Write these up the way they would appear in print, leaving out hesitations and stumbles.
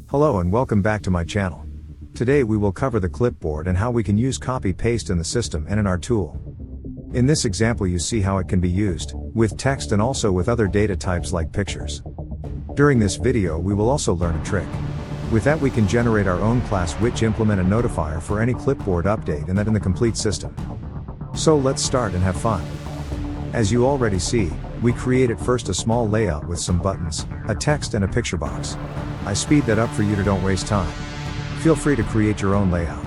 Hello and welcome back to my channel. Today we will cover the clipboard and how we can use copy-paste in the system and in our tool. In this example you see how it can be used, with text and also with other data types like pictures. During this video we will also learn a trick. With that we can generate our own class which implement a notifier for any clipboard update and that in the complete system. So let's start and have fun. As you already see, we created first a small layout with some buttons, a text and a picture box. I speed that up for you to don't waste time. Feel free to create your own layout.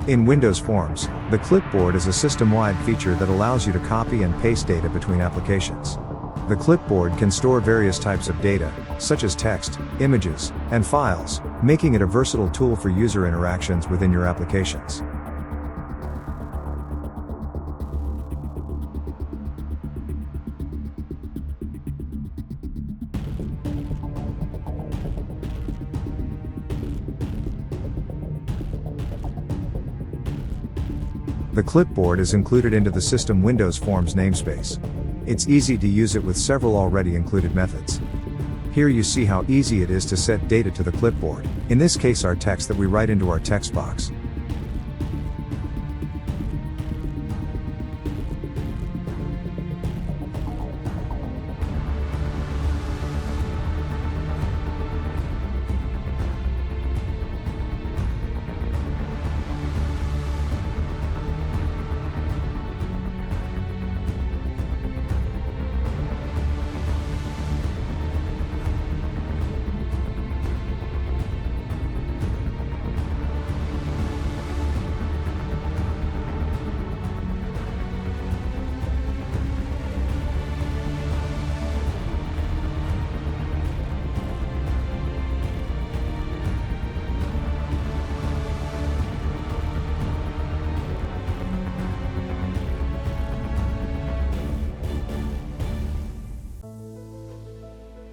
In Windows Forms, the clipboard is a system-wide feature that allows you to copy and paste data between applications. The clipboard can store various types of data, such as text, images, and files, making it a versatile tool for user interactions within your applications. The clipboard is included into the system Windows Forms namespace. It's easy to use it with several already included methods. Here you see how easy it is to set data to the clipboard, in this case our text that we write into our text box.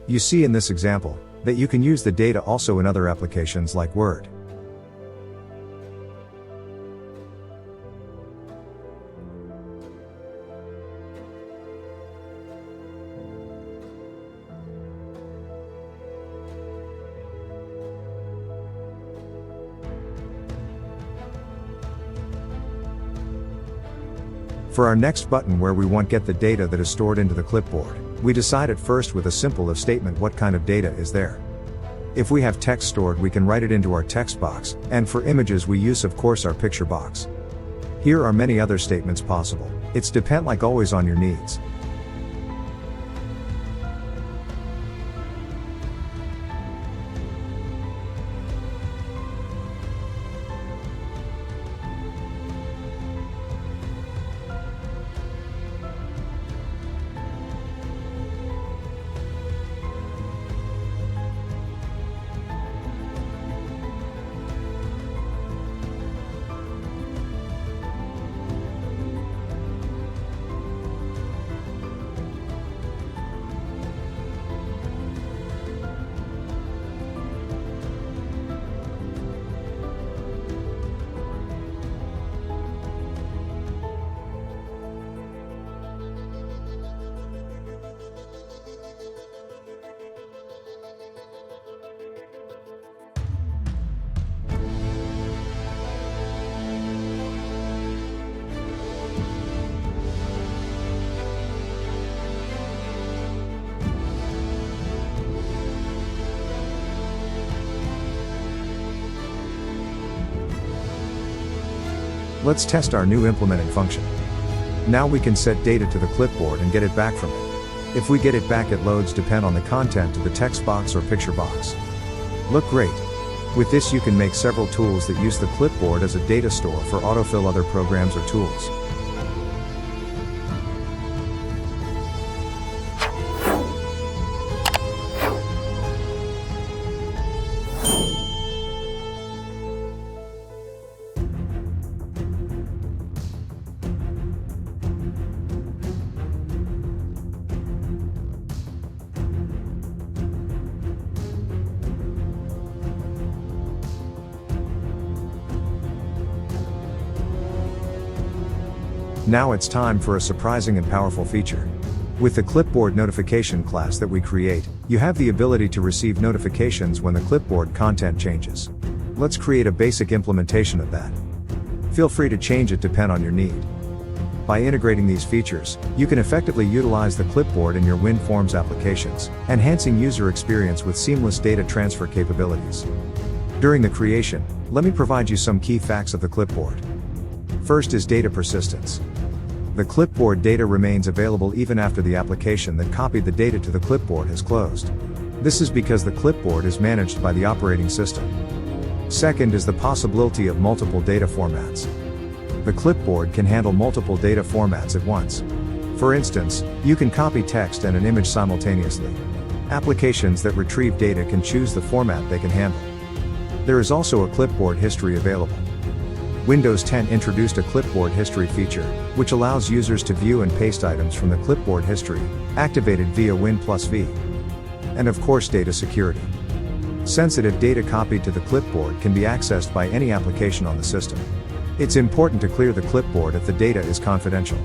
You see in this example, that you can use the data also in other applications like Word. For our next button where we want get the data that is stored into the clipboard, we decide at first with a simple if statement what kind of data is there. If we have text stored we can write it into our text box, and for images we use of course our picture box. Here are many other statements possible, it's depend like always on your needs. Let's test our new implemented function. Now we can set data to the clipboard and get it back from it. If we get it back it loads depend on the content of the text box or picture box. Look great. With this you can make several tools that use the clipboard as a data store for autofill other programs or tools. Now it's time for a surprising and powerful feature. With the Clipboard notification class that we create, you have the ability to receive notifications when the Clipboard content changes. Let's create a basic implementation of that. Feel free to change it depending on your need. By integrating these features, you can effectively utilize the Clipboard in your WinForms applications, enhancing user experience with seamless data transfer capabilities. During the creation, let me provide you some key facts of the Clipboard. First is data persistence. The Clipboard data remains available even after the application that copied the data to the Clipboard has closed. This is because the Clipboard is managed by the operating system. Second is the possibility of multiple data formats. The Clipboard can handle multiple data formats at once. For instance, you can copy text and an image simultaneously. Applications that retrieve data can choose the format they can handle. There is also a Clipboard history available. Windows 10 introduced a Clipboard history feature, which allows users to view and paste items from the Clipboard history, activated via Win+V. And of course, data security. Sensitive data copied to the Clipboard can be accessed by any application on the system. It's important to clear the Clipboard if the data is confidential.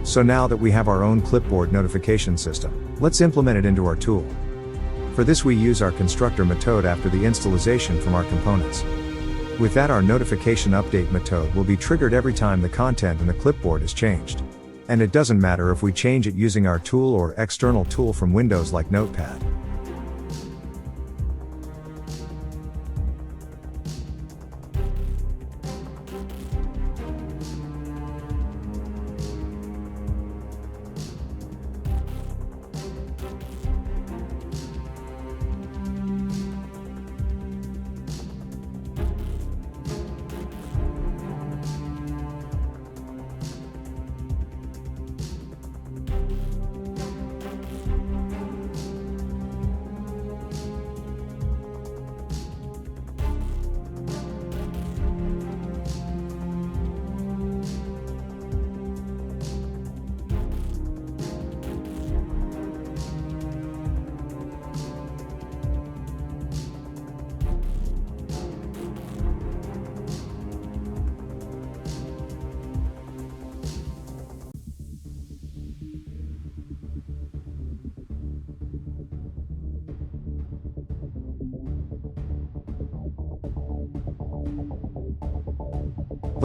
So now that we have our own Clipboard notification system, let's implement it into our tool. For this we use our constructor method after the installation from our components. With that, our notification update method will be triggered every time the content in the Clipboard is changed. And it doesn't matter if we change it using our tool or external tool from Windows like Notepad.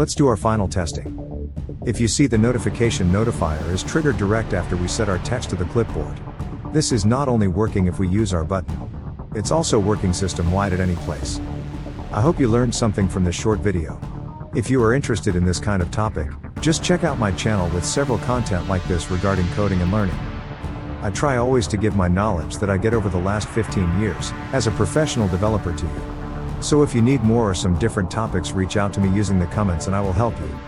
Let's do our final testing. If you see, the notification notifier is triggered direct after we set our text to the Clipboard. This is not only working if we use our button. It's also working system-wide at any place. I hope you learned something from this short video. If you are interested in this kind of topic, just check out my channel with several content like this regarding coding and learning. I try always to give my knowledge that I get over the last 15 years, as a professional developer to you. So if you need more or some different topics, reach out to me using the comments and I will help you.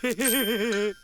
Hehehehe